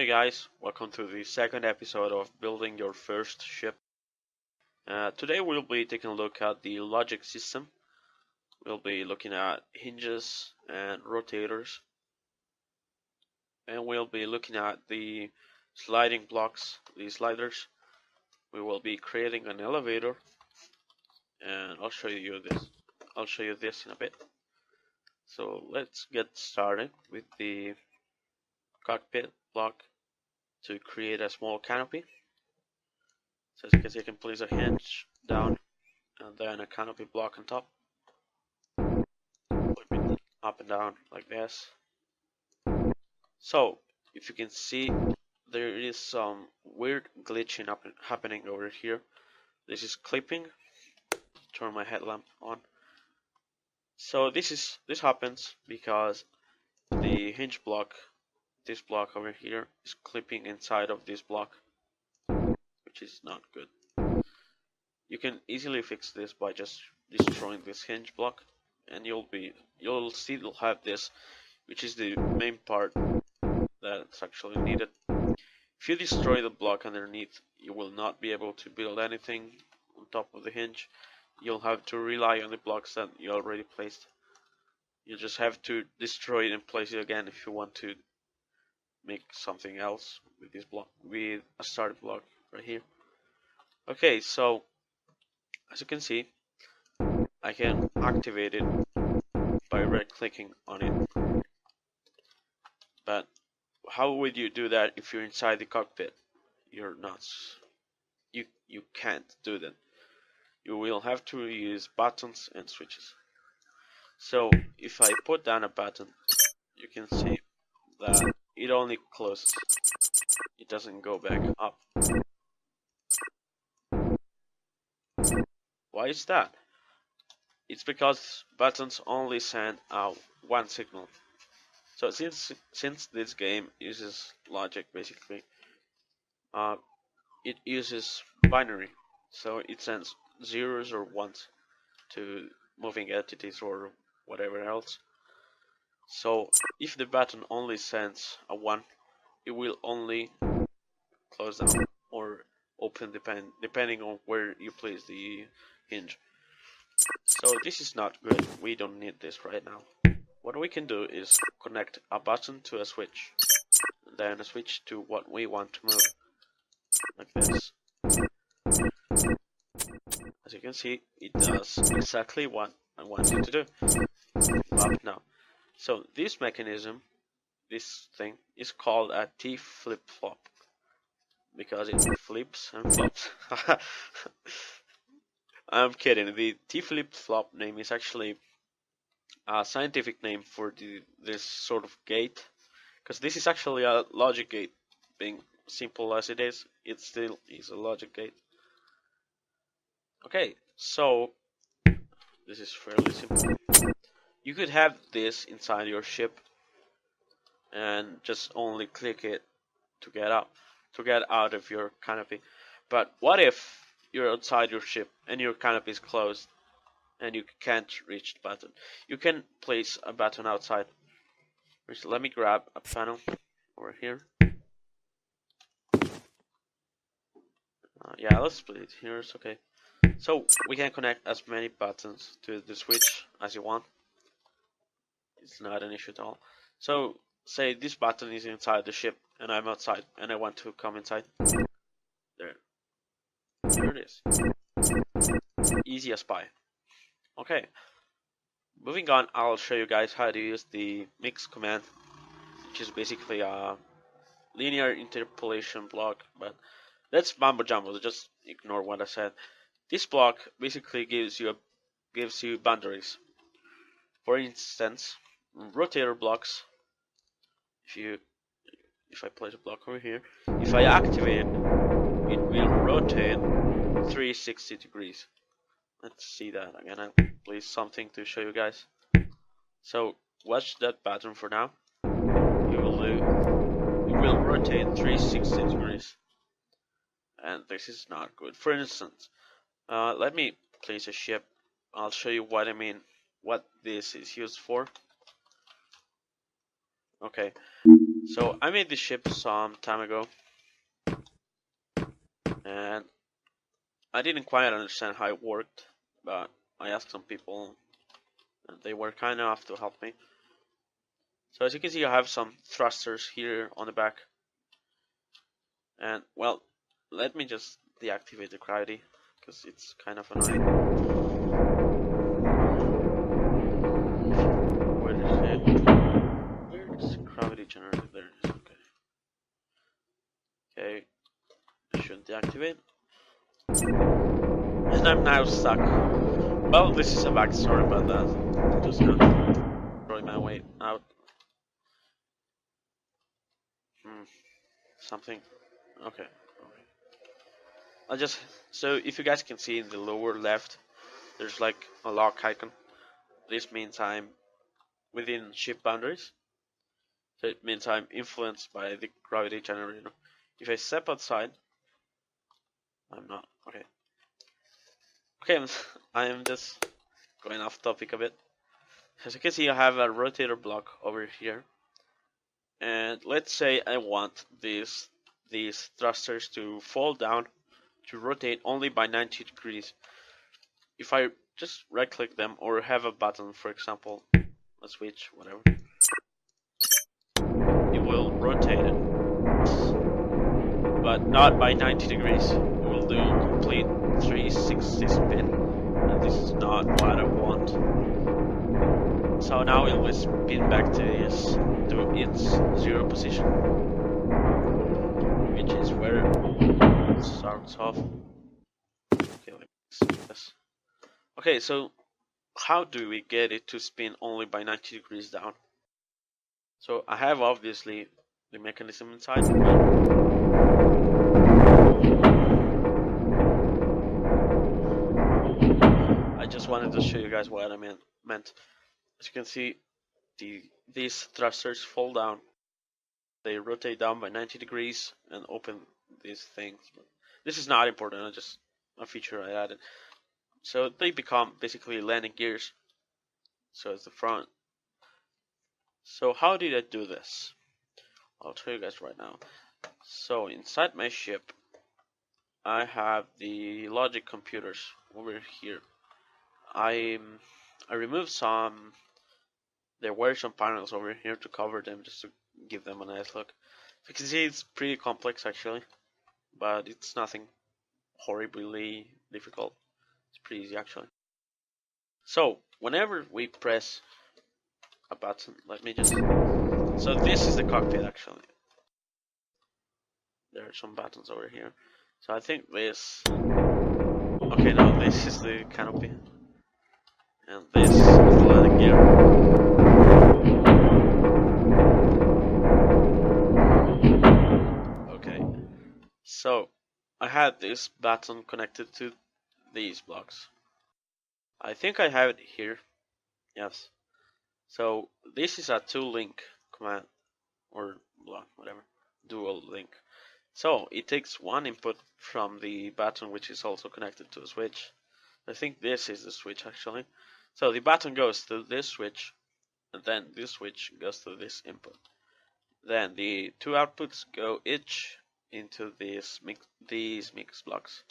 Hey guys, welcome to the second episode of Building Your First Ship. Today we'll be taking a look at the logic system. We'll be looking at hinges and rotators. And we'll be looking at the sliding blocks, the sliders. We will be creating an elevator. And I'll show you this in a bit. So let's get started with the cockpit block to create a small canopy. So as you can see, I can place a hinge down and then a canopy block on top. Flip it up and down like this. So if you can see, there is some weird glitching happening over here. This is clipping. Turn my headlamp on. So this happens because the hinge block, this block over here, is clipping inside of this block, which is not good. You can easily fix this by just destroying this hinge block, and you'll still have this, which is the main part that's actually needed. If you destroy the block underneath, you will not be able to build anything on top of the hinge. You'll have to rely on the blocks that you already placed. You just have to destroy it and place it again if you want to make something else with this block, with a starter block right here. Okay, so as you can see, I can activate it by right-clicking on it. But how would you do that if you're inside the cockpit? You're nuts. You can't do that. You will have to use buttons and switches. So if I put down a button, you can see that it only closes. It doesn't go back up. Why is that? It's because buttons only send out one signal. So since this game uses logic basically, it uses binary. So it sends zeros or ones to moving entities or whatever else. So if the button only sends a 1, it will only close down or open depending on where you place the hinge. So this is not good. We don't need this right now. What we can do is connect a button to a switch, then a switch to what we want to move, like this. As you can see, it does exactly what I want it to do. Up now. So this mechanism, this thing, is called a T flip-flop because it flips and flops. I'm kidding. The T flip-flop name is actually a scientific name for this sort of gate, because this is actually a logic gate. Being simple as it is, it still is a logic gate. Okay, so this is fairly simple. You could have this inside your ship and just only click it to get out of your canopy. But what if you're outside your ship and your canopy is closed and you can't reach the button? You can place a button outside. Let me grab a panel over here. Yeah, let's split it here. It's okay. So we can connect as many buttons to the switch as you want. It's not an issue at all. So say this button is inside the ship and I'm outside and I want to come inside. There it is. Easy as pie. Okay. Moving on, I'll show you guys how to use the mix command, which is basically a linear interpolation block, but that's mambo jumbo. Just ignore what I said. This block basically gives you boundaries. For instance, rotator blocks. If I place a block over here, if I activate it, it will rotate 360 degrees. Let's see that again. I'll place something to show you guys. So watch that pattern for now. It will rotate 360 degrees, and this is not good. For instance, let me place a ship. I'll show you what I mean, what this is used for. Okay, So I made this ship some time ago, and I didn't quite understand how it worked, but I asked some people, and they were kind enough to help me. So as you can see, I have some thrusters here on the back, and well, let me just deactivate the gravity because it's kind of annoying. Where is it? Where is the gravity generator? There it is. Okay. Okay. Should deactivate. And I'm now stuck. Well, this is a backstory about that. Just gonna throw my way out. Something. Okay. I'll just. So if you guys can see in the lower left, there's like a lock icon. This means I'm within ship boundaries. So it means I'm influenced by the gravity generator. If I step outside, I'm not. Okay. Okay, I'm just going off topic a bit. As you can see, I have a rotator block over here. And let's say I want these thrusters to fall down to rotate only by 90 degrees. If I just right click them or have a button, for example, a switch, whatever, it will rotate it, but not by 90 degrees. It will do complete 360 spin, and this is not what I want. So now it will spin back to its zero position, which is where it starts off. Okay, let's do this. Okay, so how do we get it to spin only by 90 degrees down? So I have obviously the mechanism inside. I just wanted to show you guys what I meant. As you can see, these thrusters fall down. They rotate down by 90 degrees and open these things. This is not important, just a feature I added. So they become basically landing gears. So it's the front. So how did I do this? I'll show you guys right now. So inside my ship, I have the logic computers over here. I removed some. There were some panels over here to cover them just to give them a nice look. You can see it's pretty complex actually, but it's nothing horribly difficult. It's pretty easy actually. So whenever we press a button, let me just. So this is the cockpit actually. There are some buttons over here. So I think this. Okay, no, this is the canopy, and this is the landing gear. Okay, so I had this button connected to these blocks. I think I have it here. Yes. So this is a two-link command or block, whatever, dual link. So it takes one input from the button, which is also connected to a switch. I think this is the switch actually. So the button goes to this switch, and then this switch goes to this input. Then the two outputs go each into these mix blocks.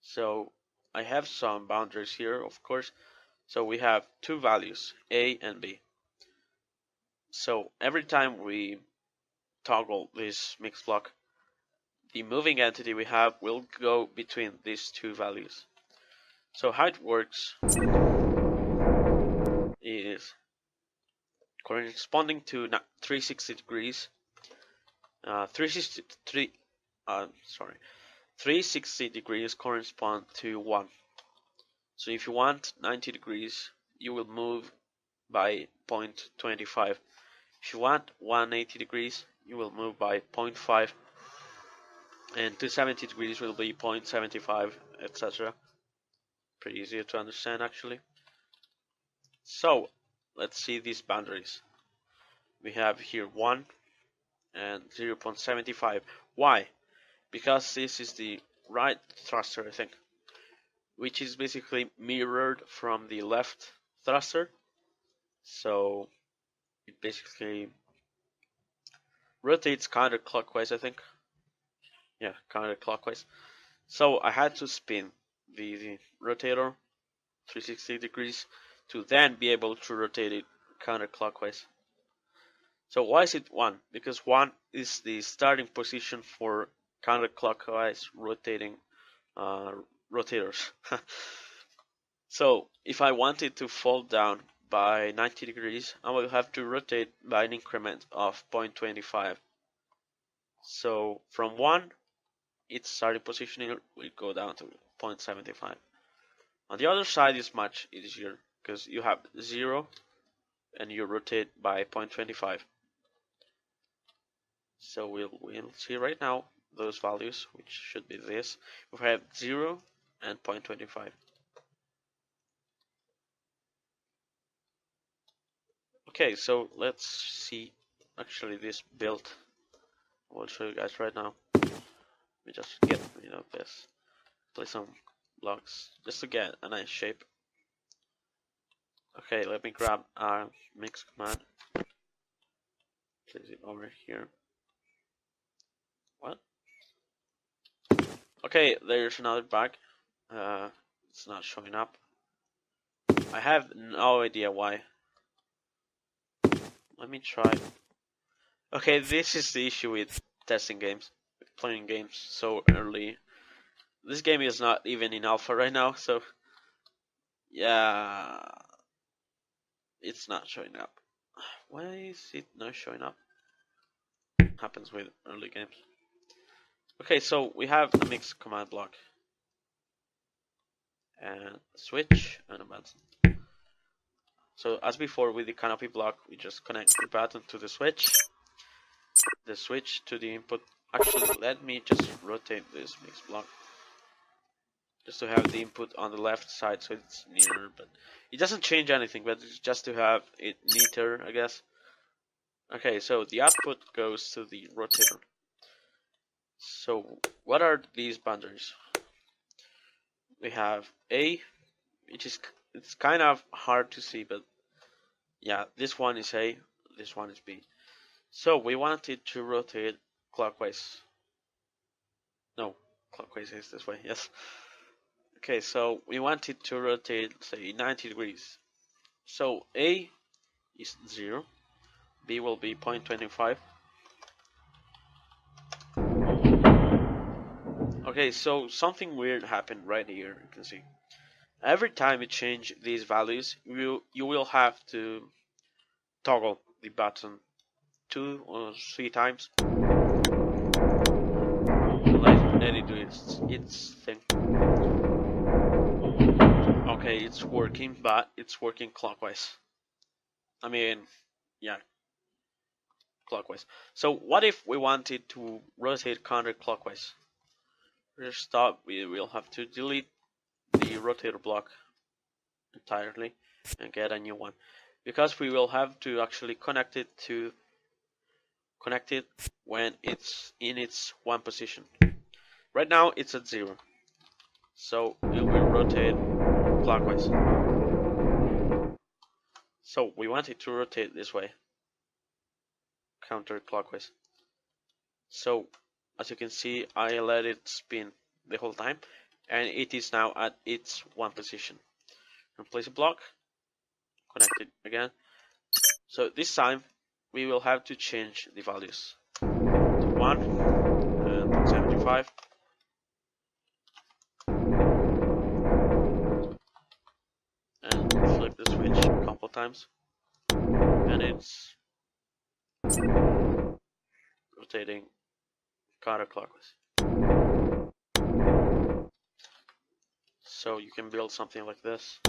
So I have some boundaries here, of course. So we have two values, A and B. So every time we toggle this mix block, the moving entity we have will go between these two values. So how it works is corresponding to 360 degrees. 360 degrees correspond to 1. So if you want 90 degrees, you will move by 0.25. If you want 180 degrees, you will move by 0.5. And 270 degrees will be 0.75, etc. Pretty easy to understand actually. So let's see these boundaries. We have here 1 and 0.75. Why? Because this is the right thruster, I think, which is basically mirrored from the left thruster. So it basically rotates counterclockwise, I think. Yeah, counterclockwise. So I had to spin the rotator 360 degrees to then be able to rotate it counterclockwise. So why is it 1? Because 1 is the starting position for counterclockwise rotating uh, rotators. So if I wanted to fall down by 90 degrees, I will have to rotate by an increment of 0.25. So from 1, its starting position will go down to 0.75. On the other side is much easier because you have 0 and you rotate by 0.25. So we'll see right now those values, which should be this. We have 0 and 0.25. Okay, so let's see actually this build. I will show you guys right now. Let me just get rid of this. Play some blocks just to get a nice shape. Okay, let me grab our mix command. Place it over here. What? Okay, there's another bug. It's not showing up. I have no idea why. Let me try. Okay, this is the issue with testing games, playing games so early. This game is not even in alpha right now, so yeah, it's not showing up. Why is it not showing up? Happens with early games. Okay, so we have a mix command block and a switch and a button. So as before with the canopy block, we just connect the button to the switch to the input. Actually, let me just rotate this mix block just to have the input on the left side so it's nearer, but it doesn't change anything, but it's just to have it neater, I guess. Okay, so the output goes to the rotator. So what are these boundaries? We have A, which is, it's kind of hard to see, but yeah, this one is A, this one is B. So we want it to rotate clockwise. No, clockwise is this way, yes. Okay, so we want it to rotate, say, 90 degrees. So A is 0, B will be 0.25. Okay, so something weird happened right here, you can see. Every time you change these values, you will have to toggle the button 2 or 3 times. Let it do its thing. Okay, it's working, but it's working clockwise. I mean, yeah, clockwise. So what if we wanted to rotate counterclockwise? First stop, we will have to delete the rotator block entirely and get a new one, because we will have to actually connect it when it's in its 1 position. Right now it's at 0, so it will rotate clockwise. So we want it to rotate this way, counterclockwise. So as you can see, I let it spin the whole time, and it is now at its 1 position. And place a block, connect it again. So this time we will have to change the values to 1 and 75. And flip the switch a couple times, and it's rotating counterclockwise. So you can build something like this.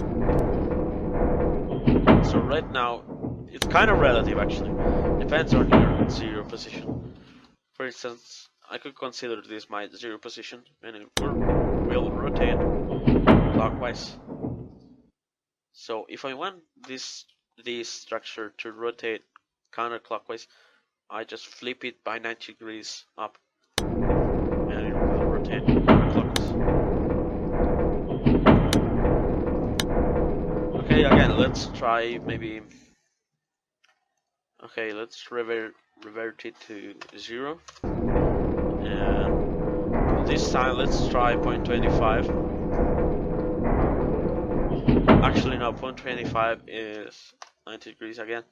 So right now, it's kind of relative actually. Depends on your 0 position. For instance, I could consider this my 0 position, and it will rotate clockwise. So if I want this structure to rotate counterclockwise, I just flip it by 90 degrees up, and it will rotate counterclockwise. Okay, again, let's try maybe. Okay, let's revert revert it to 0. And this time let's try 0.25. Actually no, 0.25 is 90 degrees again.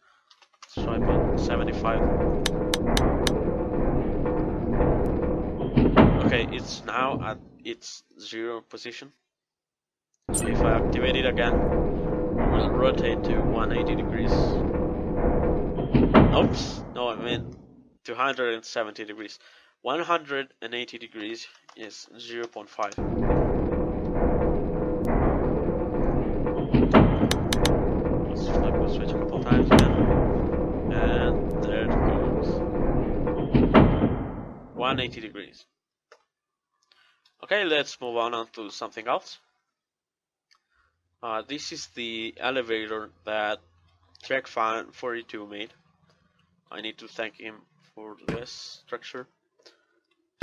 Let's try 0.75. Okay, it's now at its 0 position. So if I activate it again, it will rotate to 180 degrees. Oops, no, I mean 270 degrees. 180 degrees is 0.5. Let's flip the switch a couple times again. And there it goes. 180 degrees. Okay, let's move on to something else. This is the elevator that Trek42 made. I need to thank him for this structure.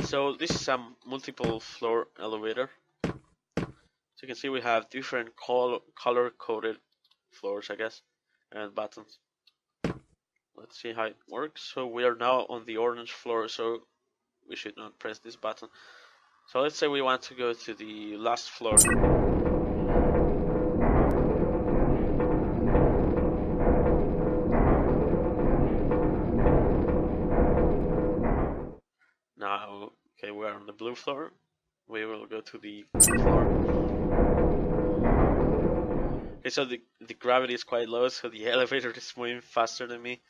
So this is a multiple floor elevator. So you can see we have different color coded floors, I guess, and buttons. Let's see how it works. So we are now on the orange floor, so we should not press this button. So let's say we want to go to the last floor. Now, okay, we're on the blue floor. We will go to the floor. Okay, so the gravity is quite low, so the elevator is moving faster than me,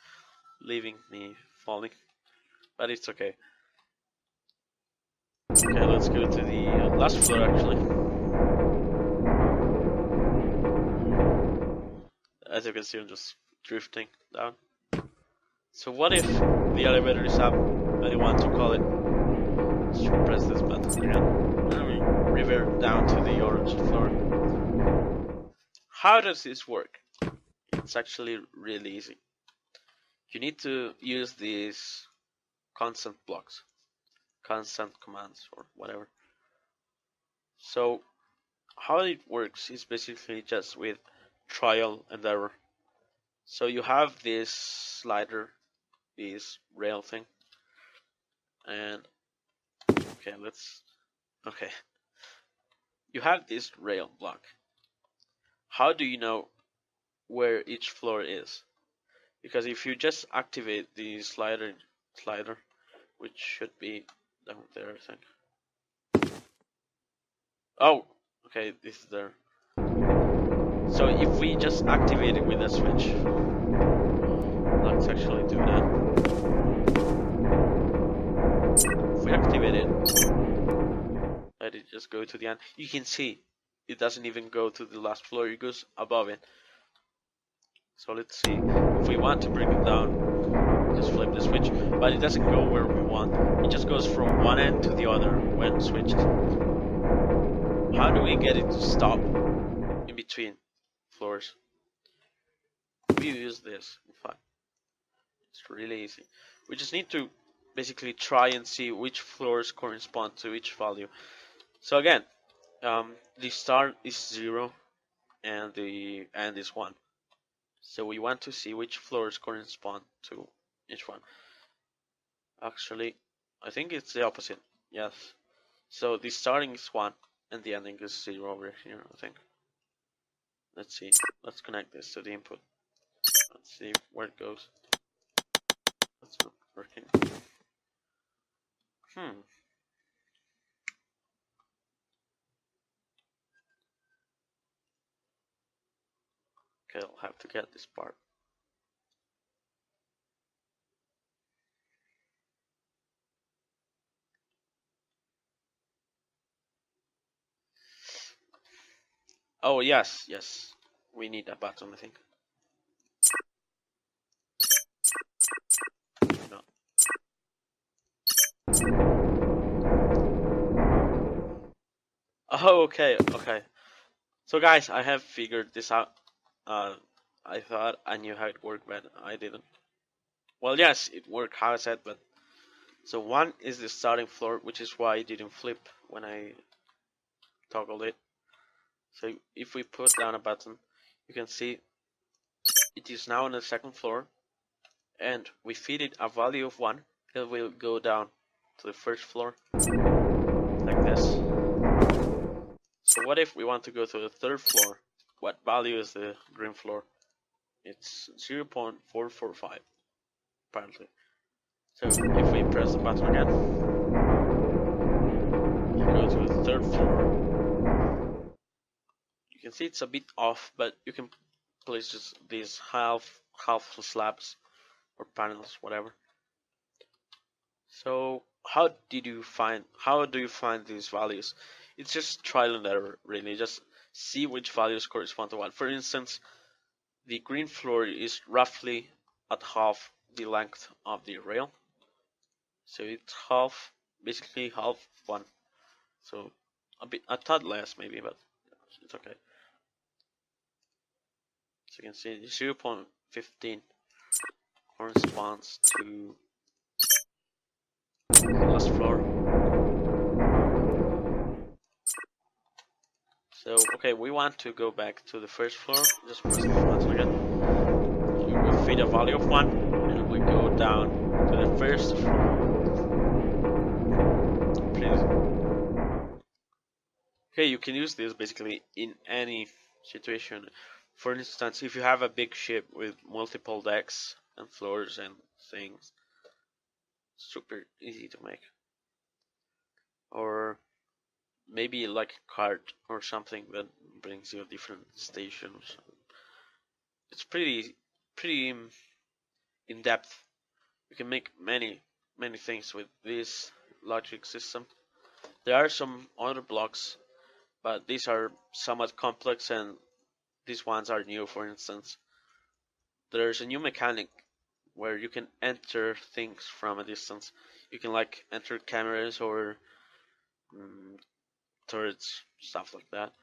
leaving me falling. But it's okay. Okay, let's go to the last floor actually. As you can see, I'm just drifting down. So what if the elevator is up and I want to call it? Let's press this button again. And we revert down to the orange floor. How does this work? It's actually really easy. You need to use these constant blocks, constant commands, or whatever. So how it works is basically just with trial and error. So you have this slider, this rail thing, and okay, you have this rail block. How do you know where each floor is? Because if you just activate the slider, which should be down there, I think. Oh, okay, this is there. So if we just activate it with a switch, let's actually do that. If we activate it, let it just go to the end. You can see it doesn't even go to the last floor, it goes above it. So let's see, if we want to bring it down, just flip the switch, but it doesn't go where we want. It just goes from one end to the other when switched. How do we get it to stop in between floors? We use this, in fact. It's really easy. We just need to basically try and see which floors correspond to each value. So again, the start is 0 and the end is 1. So we want to see which floors correspond to each one. Actually, I think it's the opposite. Yes. So the starting is 1 and the ending is 0 over here, I think. Let's see. Let's connect this to the input. Let's see where it goes. That's not working. Okay, I'll have to get this part. Oh, yes. We need a button, I think. No. Oh, okay. So guys, I have figured this out. I thought I knew how it worked, but I didn't. Well, yes, it worked how I said, but so 1 is the starting floor, which is why it didn't flip when I toggled it. So if we put down a button, you can see it is now on the second floor, and we feed it a value of 1, it will go down to the first floor like this. So what if we want to go to the third floor? What value is the green floor? It's 0.445 apparently. So if we press the button again, go to the third floor. You can see it's a bit off, but you can place just these half slabs or panels, whatever. So how do you find these values? It's just trial and error, really. Just see which values correspond to what. For instance, the green floor is roughly at half the length of the rail, so it's basically half 1. So a tad less maybe, but it's okay. So you can see 0.15 corresponds to last floor. So okay, we want to go back to the first floor. Just press the button again. You will feed a value of 1, and we go down to the first floor. Please. Okay, you can use this basically in any situation. For instance, if you have a big ship with multiple decks and floors and things, super easy to make. Or maybe like a cart or something that brings you different stations. It's pretty in depth. You can make many things with this logic system. There are some other blocks, but these are somewhat complex, and these ones are new. For instance, there's a new mechanic where you can enter things from a distance. You can like enter cameras or turrets, stuff like that.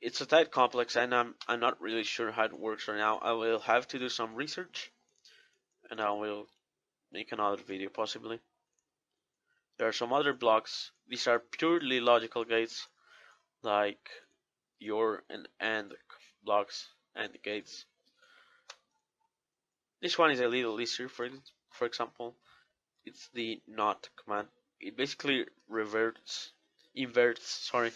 It's a tad complex, and I'm not really sure how it works right now. I will have to do some research, and I will make another video possibly. There are some other blocks. These are purely logical gates, like your and AND blocks and gates. This one is a little easier. For example, it's the NOT command. It basically inverts, sorry,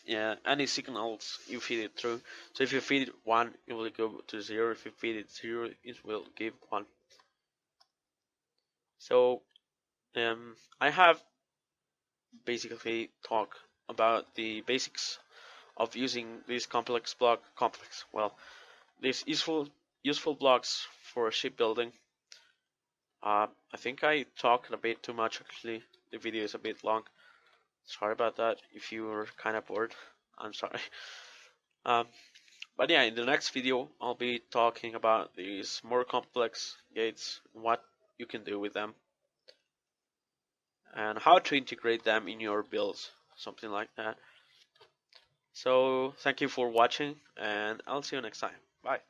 yeah, any signals you feed it through. So if you feed it 1, it will go to 0. If you feed it 0, it will give 1. So I have basically talked about the basics of using these these useful blocks for shipbuilding. I think I talked a bit too much actually. The video is a bit long. Sorry about that. If you were kind of bored, I'm sorry. But yeah, in the next video, I'll be talking about these more complex gates, what you can do with them, and how to integrate them in your builds, something like that. So thank you for watching, and I'll see you next time. Bye.